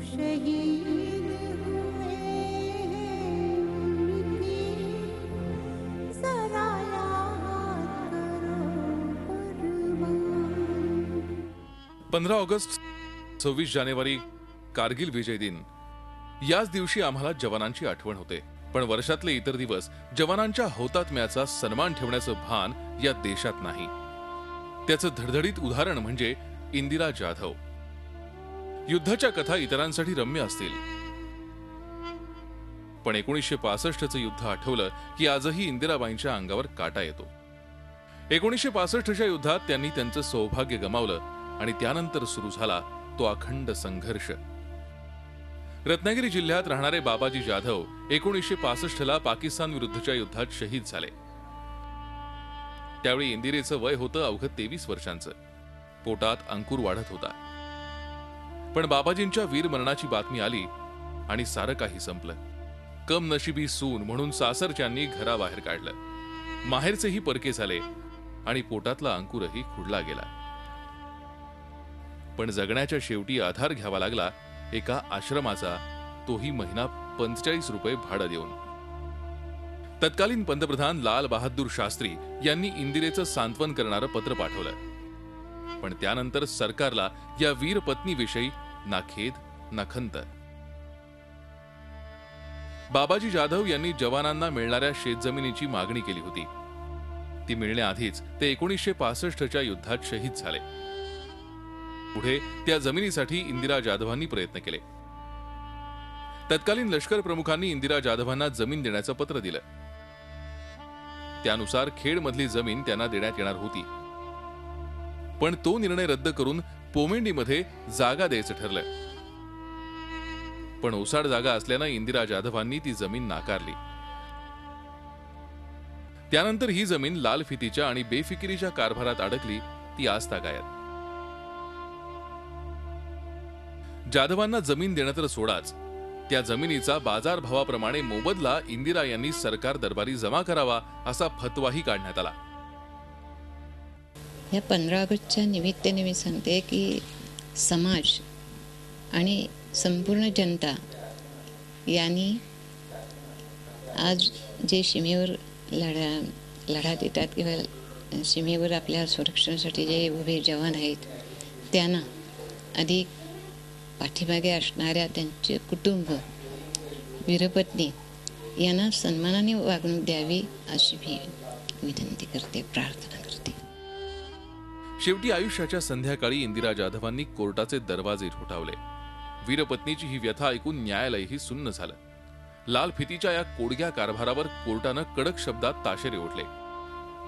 शहीद हुए हैं उनकी, जरा याद करो कुर्बान। 15 ऑगस्ट 26 जानेवारी कारगिल विजय दिन। याच दिवशी आम्हाला जवानांची आठवण होते, पण वर्षातले इतर दिवस जवानांच्या हौतात्म्याचा सन्मान ठेवण्याचं भान या देशात नाही। त्याचं धडधडीत उदाहरण म्हणजे इंदिरा जाधव। युद्धाच्या कथा इतरांसाठी रम्य असतील, पण 1965चं युद्ध आठवलं की आजही इंदिराबाईंच्या अंगावर काटा येतो। 1965च्या युद्धात त्यांनी त्यांचं सौभाग्य गमावलं आणि त्यानंतर सुरू झाला तो अखंड संघर्ष। रत्नागिरी जिल्ह्यात राहणारे बाबाजी जाधव 1965ला पाकिस्तान विरुद्धच्या युद्धात शहीद झाले। त्यावेळी इंदिरेचं वय होतं अवघं 23 वर्षांचं। पोटात अंकुर वाढत होता, पण बाबाजींच्या वीर मरणाची बातमी आली आणि सारं काही संपलं। कम नशिबी सून म्हणून सासरच्यांनी घराबाहेर काढलं। माहेरचेही परके झाले आणि पोटातला अंकुरही खुडला गेला। पण जगण्याच्या शेवटी आधार घ्यावा लागला एका आश्रमाचा, तोही महिना 45 रुपये भाडं देऊन। तत्कालीन पंतप्रधान लाल बहादूर शास्त्री यांनी इंदिरेचं सांत्वन करणारं पत्र पाठवलं, पण त्यानंतर सरकारला या वीर पत्नीविषयी ना खेद ना खंत। बाबाजी जाधव यांनी जवानांना मिळणाऱ्या शेतजमिनीची मागणी केली होती। ती मिळण्याआधीच ते 1965च्या युद्धात शहीद झाले। पुढे त्या जमिनीसाठी इंदिरा जाधवांनी प्रयत्न केले। तत्कालीन लष्कर प्रमुखांनी इंदिरा जाधवांना जमीन देण्याचं पत्र दिलं। त्यानुसार खेडमधली जमीन त्यांना देण्यात येणार होती, पण तो निर्णय रद्द करून पोमेंडीमध्ये जागा द्यायचं ठरलं। पण ओसाड जागा असल्यानं इंदिरा जाधवांनी ती जमीन नाकारली। त्यानंतर ही जमीन लालफितीच्या आणि बेफिकिरीच्या कारभारात अडकली, ती आजतागायत। जाधवांना जमीन देणं तर सोडाच, त्या जमिनीचा बाजारभावाप्रमाणे मोबदला इंदिरा यांनी सरकार दरबारी जमा करावा असा फतवाही काढण्यात आला। या 15 ऑगस्टच्या निमित्ताने मी सांगते की समाज आणि संपूर्ण जनता यांनी आज जे सीमेवर लढा देतात किंवा सीमेवर आपल्या संरक्षणासाठी जे उभे जवान आहेत त्यांना अधिक पाठीमागे असणाऱ्या त्यांचे कुटुंब, वीरपत्नी यांना सन्मानाने वागणूक द्यावी अशी मी विनंती करते, प्रार्थना करते। शेवटी आयुष्याच्या संध्याकाळी इंदिरा जाधवांनी कोर्टाचे दरवाजे ठोठावले। वीरपत्नीची ही व्यथा ऐकून न्यायालयही सुन्न झालं। लालफितीच्या या कोडग्या कारभारावर कोर्टानं कडक शब्दात ताशेरे ओढले।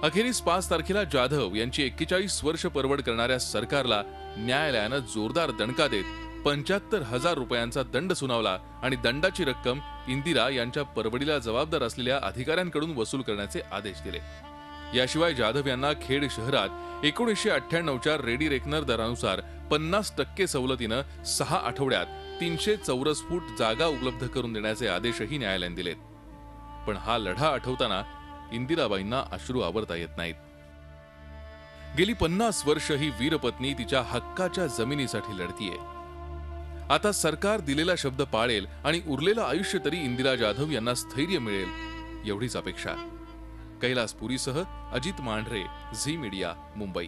अखेरीस 5 तारखेला जाधव यांची 41 वर्ष परवड करणाऱ्या सरकारला न्यायालयानं जोरदार दणका देत 75,000 रुपयांचा दंड सुनावला आणि दंडाची रक्कम इंदिरा यांच्या परवडीला जबाबदार असलेल्या अधिकाऱ्यांकडून वसूल करण्याचे आदेश दिले। याशिवाय जाधव यांना खेड शहरात 1998च्या रेडी रेकनर दरानुसार 50% सवलतीनं 6 आठवड्यात 300 चौरस फूट जागा उपलब्ध करून देण्याचे आदेशही न्यायालयाने दिलेत। पण हा लढा आठवताना इंदिराबाईंना अश्रू आवरता येत नाहीत। गेली 50 वर्ष ही वीरपत्नी तिच्या हक्काच्या जमिनीसाठी लढतीये। आता सरकार दिलेला शब्द पाळेल आणि उरलेलं आयुष्य तरी इंदिरा जाधव यांना स्थैर्य मिळेल एवढीच अपेक्षा। कैलास पुरीसह Ajit Mandhare, Zee media, Mumbai.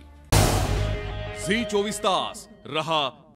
Zee 24 तास रहा